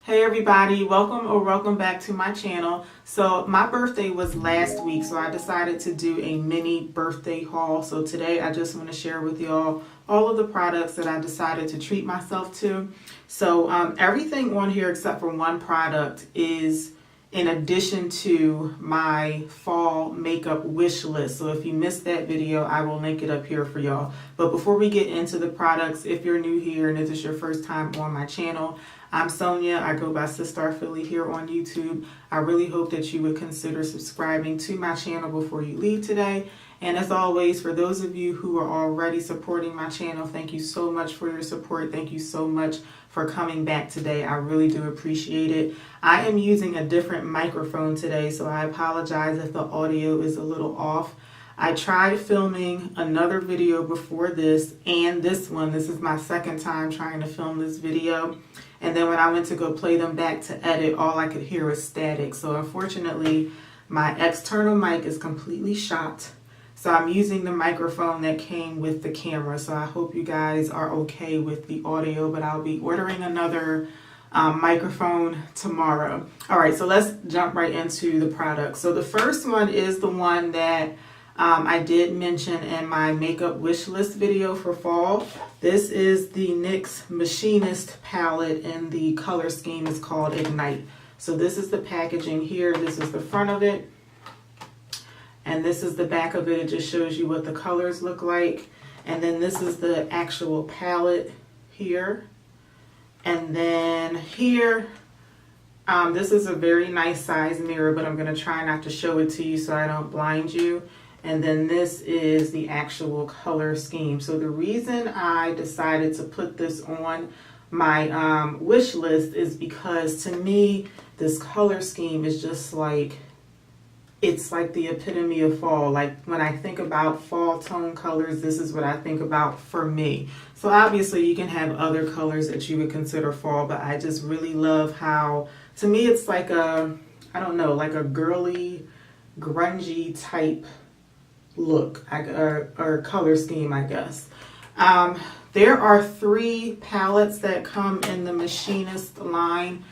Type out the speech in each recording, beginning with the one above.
Hey everybody, welcome back to my channel. So my birthday was last week, so I decided to do a mini birthday haul. So today I just want to share with y'all all of the products that I decided to treat myself to. So everything on here except for one product is in addition to my fall makeup wish list. So if you missed that video, I will link it up here for y'all. But before we get into the products, if you're new here and if it's your first time on my channel, I'm Sonia. I go by Sistar Philly here on YouTube. I really hope that you would consider subscribing to my channel before you leave today. And as always, for those of you who are already supporting my channel, thank you so much for your support. Thank you so much for coming back today. I really do appreciate it. I am using a different microphone today, so I apologize if the audio is a little off. I tried filming another video before this and this one. This is my second time trying to film this video. And then when I went to go play them back to edit, all I could hear was static. So unfortunately, my external mic is completely shot. So I'm using the microphone that came with the camera. So I hope you guys are okay with the audio, but I'll be ordering another microphone tomorrow. All right, so let's jump right into the products. So the first one is the one that I did mention in my makeup wish list video for fall. This is the NYX Machinist palette, and the color scheme is called Ignite. So this is the packaging here. This is the front of it. And this is the back of it. It just shows you what the colors look like. And then this is the actual palette here. And then here, this is a very nice size mirror, but I'm going to try not to show it to you so I don't blind you. And then this is the actual color scheme. So the reason I decided to put this on my wish list is because to me, this color scheme is just like, it's like the epitome of fall. Like when I think about fall tone colors, this is what I think about for me. So obviously you can have other colors that you would consider fall, but I just really love how, to me, it's like a, I don't know, like a girly, grungy type look or color scheme, I guess. There are 3 palettes that come in the Machinist line.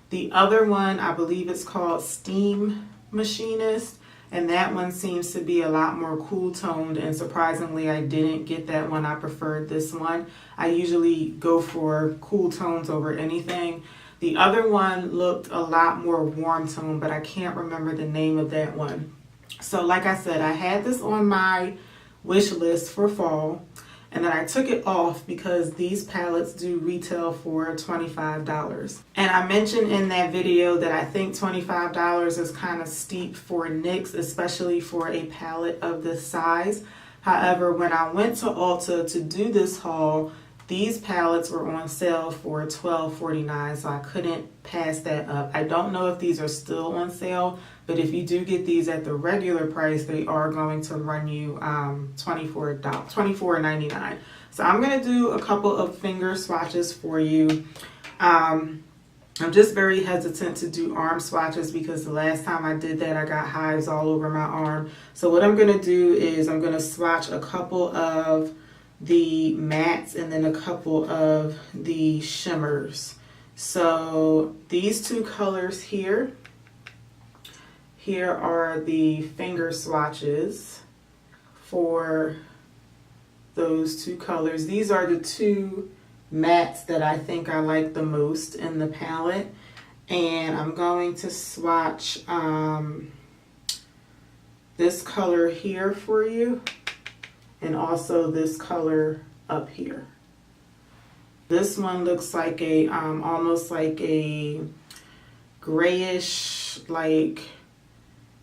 The other one, I believe it's called Steam Machinist, and that one seems to be a lot more cool toned, and surprisingly I didn't get that one. I preferred this one. I usually go for cool tones over anything. The other one looked a lot more warm tone, but I can't remember the name of that one. So like I said, I had this on my wish list for fall, and then I took it off because these palettes do retail for $25. And I mentioned in that video that I think $25 is kind of steep for NYX, especially for a palette of this size. However, when I went to Ulta to do this haul, these palettes were on sale for $12.49, so I couldn't pass that up. I don't know if these are still on sale, but if you do get these at the regular price, they are going to run you $24.99. So I'm going to do a couple of finger swatches for you. I'm just very hesitant to do arm swatches because the last time I did that, I got hives all over my arm. So what I'm going to do is I'm going to swatch a couple of the mattes and then a couple of the shimmers. So these 2 colors here are the finger swatches for those 2 colors. These are the 2 mattes that I think I like the most in the palette, and I'm going to swatch this color here for you, and also this color up here. This one looks like a almost like a grayish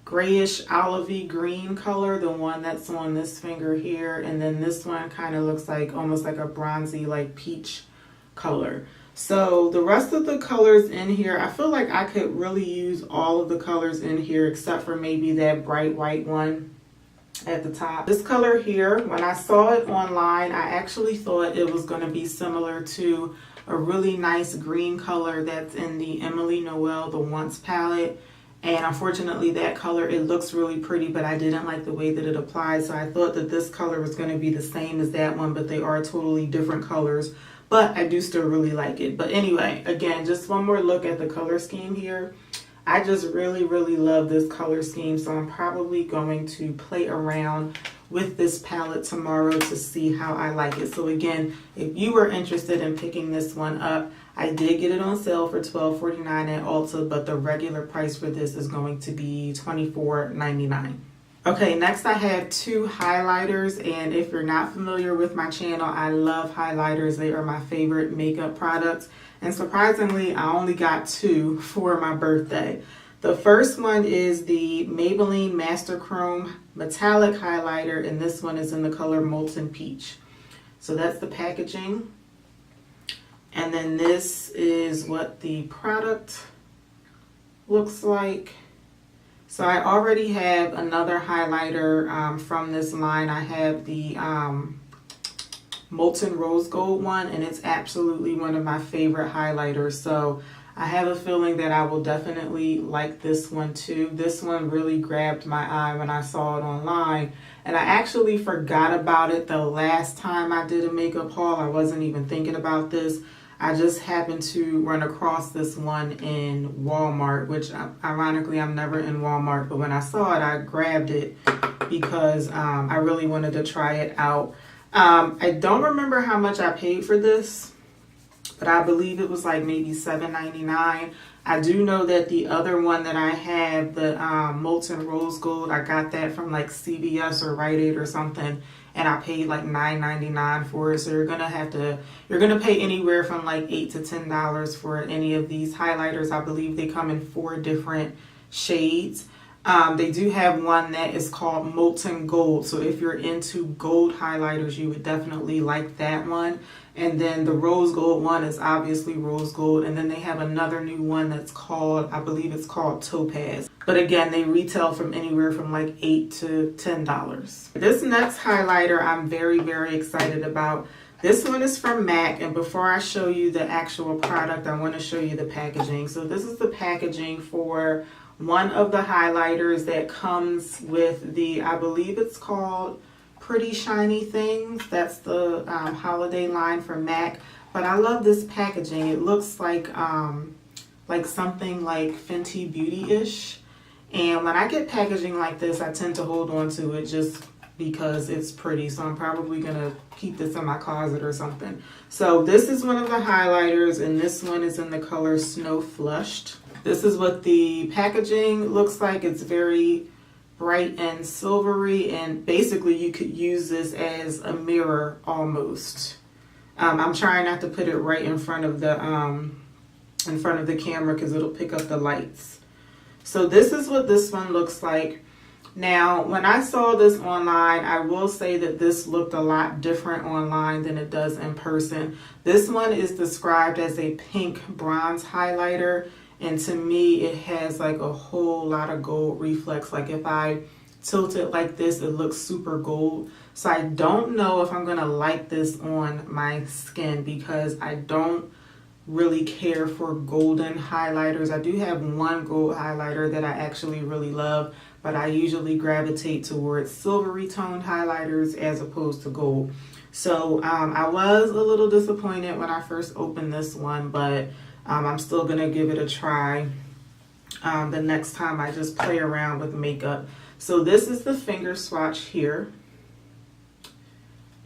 olivey green color, the one that's on this finger here, and then this one kind of looks like almost like a bronzy, like peach color. So the rest of the colors in here, I feel like I could really use all of the colors in here except for maybe that bright white one at the top. This color here, when I saw it online, I actually thought it was going to be similar to a really nice green color that's in the Emily Noel The Once palette. And unfortunately that color, it looks really pretty, but I didn't like the way that it applied. So I thought that this color was going to be the same as that one, but they are totally different colors. but I do still really like it. But anyway, again, just one more look at the color scheme here. I just really love this color scheme, so I'm probably going to play around with this palette tomorrow to see how I like it. So again, if you were interested in picking this one up, I did get it on sale for $12.49 at Ulta, but the regular price for this is going to be $24.99. Okay, next I have two highlighters, and if you're not familiar with my channel, I love highlighters. They are my favorite makeup products, and surprisingly, I only got two for my birthday. The first one is the Maybelline Master Chrome Metallic Highlighter, and this one is in the color Molten Peach. So that's the packaging. And then this is what the product looks like. So I already have another highlighter from this line. I have the Molten Rose Gold one, and it's absolutely one of my favorite highlighters. So I have a feeling that I will definitely like this one too. This one really grabbed my eye when I saw it online, and I actually forgot about it the last time I did a makeup haul. I wasn't even thinking about this. I just happened to run across this one in Walmart, which ironically I'm never in Walmart, but when I saw it, I grabbed it because I really wanted to try it out. I don't remember how much I paid for this, but I believe it was like maybe $7.99. I do know that the other one that I have, the Molten Rose Gold, I got that from like CVS or Rite Aid or something, and I paid like $9.99 for it. So you're gonna pay anywhere from like $8 to $10 for any of these highlighters. I believe they come in 4 different shades. They do have one that is called Molten Gold. So if you're into gold highlighters, you would definitely like that one. And then the rose gold one is obviously rose gold. And then they have another new one that's called, I believe it's called Topaz. But again, they retail from anywhere from like $8 to $10. This next highlighter I'm very excited about. This one is from MAC, and before I show you the actual product, I want to show you the packaging. So this is the packaging for one of the highlighters that comes with the, I believe it's called Pretty Shiny Things. That's the holiday line for MAC. But I love this packaging. It looks like something like Fenty Beauty-ish. And when I get packaging like this, I tend to hold on to it just because it's pretty. So I'm probably going to keep this in my closet or something. So this is one of the highlighters, and this one is in the color Snow Flushed. This is what the packaging looks like. It's very bright and silvery, and basically you could use this as a mirror almost. I'm trying not to put it right in front of the camera because it'll pick up the lights. So this is what this one looks like. Now, when I saw this online, I will say that this looked a lot different online than it does in person. This one is described as a pink bronze highlighter, and to me, it has like a whole lot of gold reflex. Like if I tilt it like this, it looks super gold. So I don't know if I'm gonna like this on my skin because I don't really care for golden highlighters. I do have one gold highlighter that I actually really love, but I usually gravitate towards silvery toned highlighters as opposed to gold. So I was a little disappointed when I first opened this one, but I'm still gonna give it a try the next time I just play around with makeup. So this is the finger swatch here.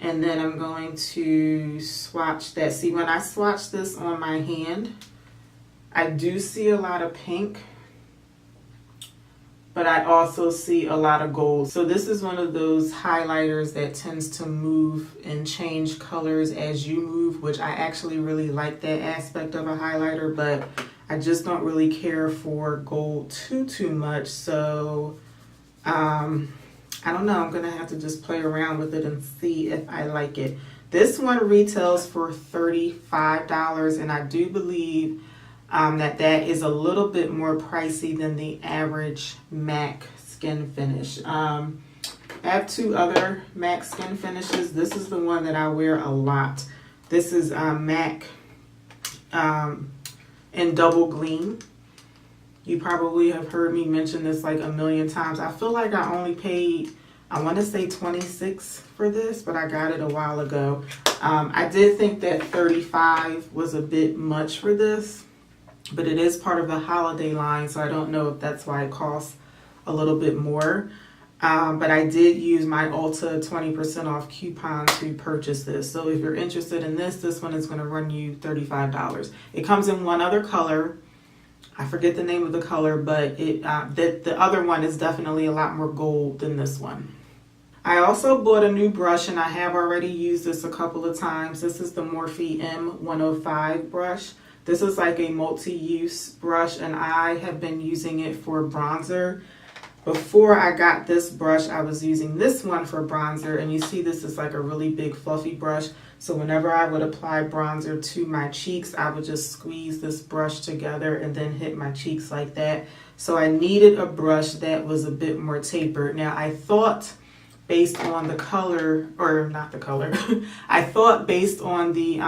And then I'm going to swatch that. See, when I swatch this on my hand, I do see a lot of pink, but I also see a lot of gold. So this is one of those highlighters that tends to move and change colors as you move, which I actually really like that aspect of a highlighter, but I just don't really care for gold too much. So I don't know, I'm gonna have to just play around with it and see if I like it. This one retails for $35, and I do believe that is a little bit more pricey than the average MAC skin finish. I have 2 other MAC skin finishes. This is the one that I wear a lot. This is MAC in Double Gleam. You probably have heard me mention this like a million times. I feel like I only paid I want to say $26 for this, but I got it a while ago. I did think that $35 was a bit much for this, but it is part of the holiday line, so I don't know if that's why it costs a little bit more. But I did use my Ulta 20% off coupon to purchase this. So if you're interested in this one is going to run you $35. It comes in one other color. I forget the name of the color, but the other one is definitely a lot more gold than this one. I also bought a new brush, and I have already used this a couple of times. This is the Morphe M105 brush. This is like a multi-use brush, and I have been using it for bronzer. Before I got this brush, I was using this one for bronzer, and you see this is like a really big fluffy brush. So whenever I would apply bronzer to my cheeks, I would just squeeze this brush together and then hit my cheeks like that. So I needed a brush that was a bit more tapered. Now I thought based on the color, or not the color, I thought based on the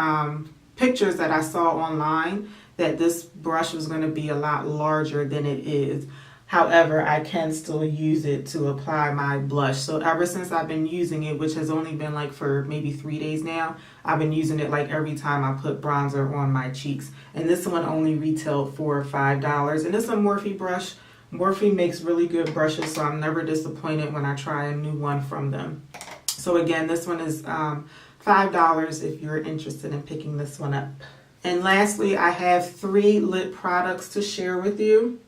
pictures that I saw online that this brush was going to be a lot larger than it is. However, I can still use it to apply my blush. So ever since I've been using it, which has only been like for maybe 3 days now, I've been using it like every time I put bronzer on my cheeks. And this one only retailed for $5. And it's a Morphe brush. Morphe makes really good brushes, so I'm never disappointed when I try a new one from them. So again, this one is $5 if you're interested in picking this one up. And lastly, I have 3 lip products to share with you.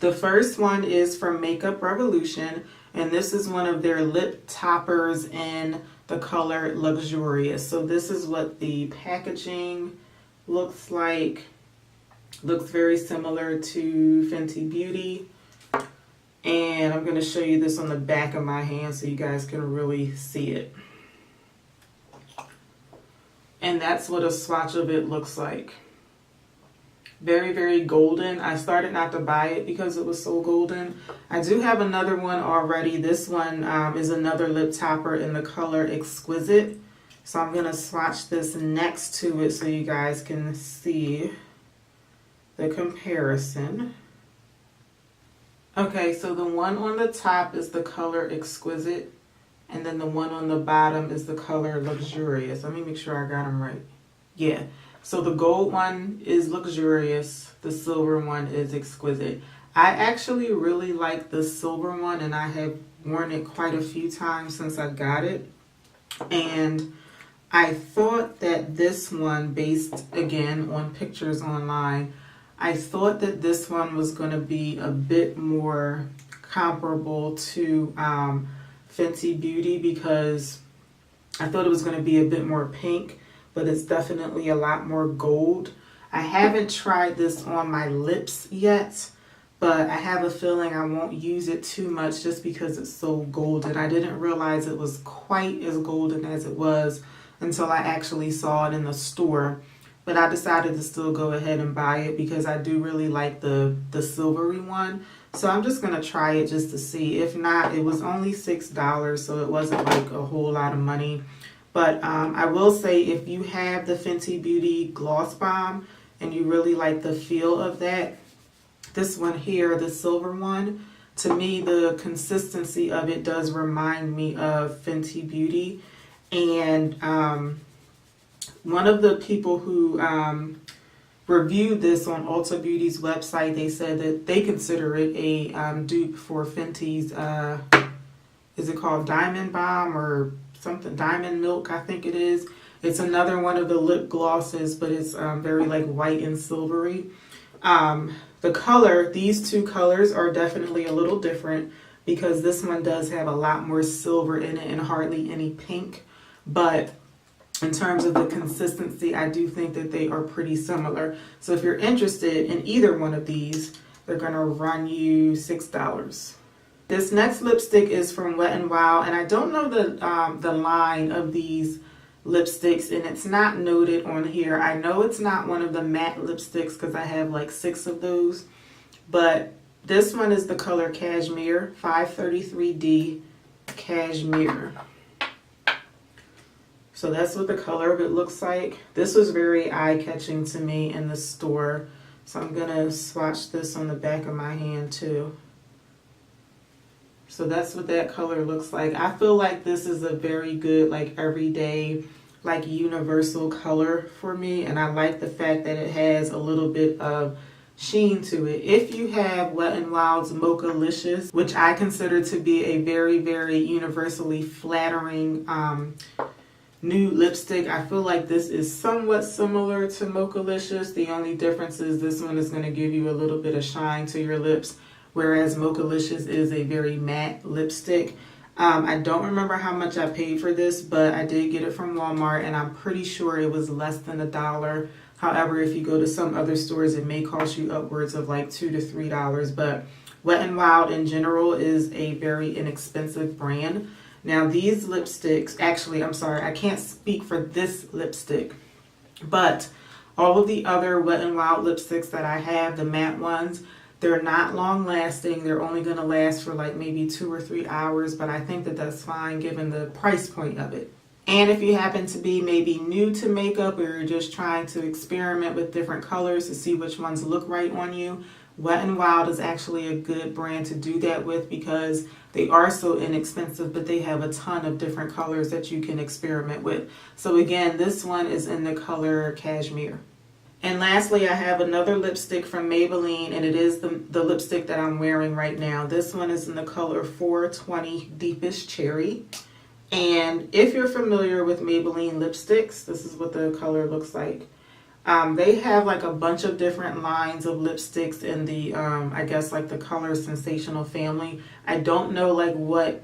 The first one is from Makeup Revolution, and this is one of their lip toppers in the color Luxurious. So this is what the packaging looks like. Looks very similar to Fenty Beauty. And I'm going to show you this on the back of my hand so you guys can really see it. And that's what a swatch of it looks like. Very, very golden. I started not to buy it because it was so golden. I do have another one already. This one is another lip topper in the color Exquisite. So I'm going to swatch this next to it so you guys can see the comparison. Okay, so the one on the top is the color Exquisite, and then the one on the bottom is the color Luxurious. Let me make sure I got them right. Yeah. So the gold one is Luxurious, the silver one is Exquisite. I actually really like the silver one, and I have worn it quite a few times since I got it. And I thought that this one, based again on pictures online, I thought that this one was going to be a bit more comparable to Fenty Beauty, because I thought it was going to be a bit more pink. But it's definitely a lot more gold. I haven't tried this on my lips yet, but I have a feeling I won't use it too much just because it's so golden. I didn't realize it was quite as golden as it was until I actually saw it in the store. But I decided to still go ahead and buy it because I do really like the silvery one. So I'm just going to try it just to see. If not, it was only $6, so it wasn't like a whole lot of money. But I will say, if you have the Fenty Beauty Gloss Bomb and you really like the feel of that, this one here, the silver one, to me the consistency of it does remind me of Fenty Beauty. And one of the people who reviewed this on Ulta Beauty's website, they said that they consider it a dupe for Fenty's, is it called Diamond Bomb or something, Diamond Milk, I think it is. It's another one of the lip glosses, but it's very like white and silvery. The color, these two colors are definitely a little different because this one does have a lot more silver in it and hardly any pink. But in terms of the consistency, I do think that they are pretty similar. So if you're interested in either one of these, they're going to run you $6. This next lipstick is from Wet n Wild, and I don't know the line of these lipsticks, and it's not noted on here. I know it's not one of the matte lipsticks because I have like 6 of those, but this one is the color Cashmere, 533D Cashmere. So that's what the color of it looks like. This was very eye-catching to me in the store, so I'm going to swatch this on the back of my hand too. So that's what that color looks like. I feel like this is a very good, like, everyday, like, universal color for me. And I like the fact that it has a little bit of sheen to it. If you have Wet n Wild's Mochalicious, which I consider to be a very, very universally flattering nude lipstick, I feel like this is somewhat similar to Mochalicious. The only difference is this one is going to give you a little bit of shine to your lips, whereas Mochalicious is a very matte lipstick. I don't remember how much I paid for this, but I did get it from Walmart, and I'm pretty sure it was less than $1. However, if you go to some other stores, it may cost you upwards of like $2 to $3. But Wet n Wild in general is a very inexpensive brand. Now these lipsticks, actually, I'm sorry, I can't speak for this lipstick, but all of the other Wet n Wild lipsticks that I have, the matte ones, they're not long lasting. They're only going to last for like maybe 2 or 3 hours, but I think that that's fine given the price point of it. And if you happen to be maybe new to makeup, or you're just trying to experiment with different colors to see which ones look right on you, Wet n Wild is actually a good brand to do that with, because they are so inexpensive, but they have a ton of different colors that you can experiment with. So again, this one is in the color Cashmere. And lastly, I have another lipstick from Maybelline, and it is the lipstick that I'm wearing right now. This one is in the color 420 Deepest Cherry. And if you're familiar with Maybelline lipsticks, this is what the color looks like. They have like a bunch of different lines of lipsticks in the, I guess like the Color Sensational family. I don't know like what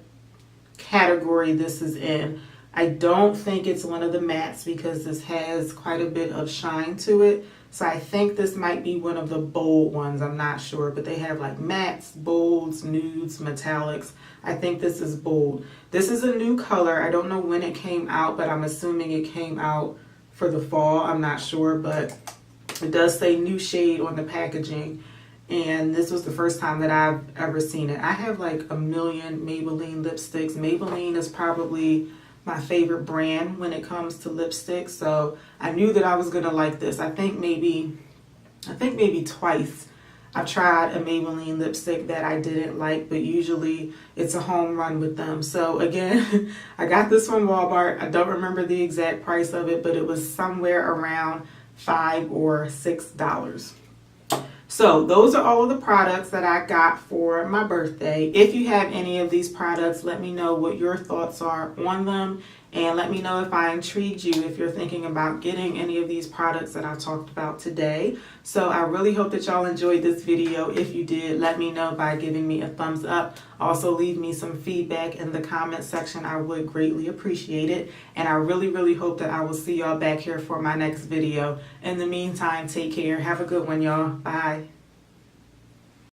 category this is in. I don't think it's one of the mattes, because this has quite a bit of shine to it. So I think this might be one of the bold ones. I'm not sure, but they have like mattes, bolds, nudes, metallics. I think this is bold. This is a new color. I don't know when it came out, but I'm assuming it came out for the fall. I'm not sure, but it does say new shade on the packaging. And this was the first time that I've ever seen it. I have like a million Maybelline lipsticks. Maybelline is probably my favorite brand when it comes to lipsticks, so I knew that I was gonna like this. I think maybe twice I've tried a Maybelline lipstick that I didn't like, but usually it's a home run with them. So again, I got this from Walmart. I don't remember the exact price of it, but it was somewhere around $5 or $6. So those are all of the products that I got for my birthday. If you have any of these products, let me know what your thoughts are on them, and let me know if I intrigued you, if you're thinking about getting any of these products that I talked about today. So I really hope that y'all enjoyed this video. If you did, let me know by giving me a thumbs up. Also leave me some feedback in the comment section. I would greatly appreciate it. And I really, really hope that I will see y'all back here for my next video. In the meantime, take care. Have a good one, y'all. Bye.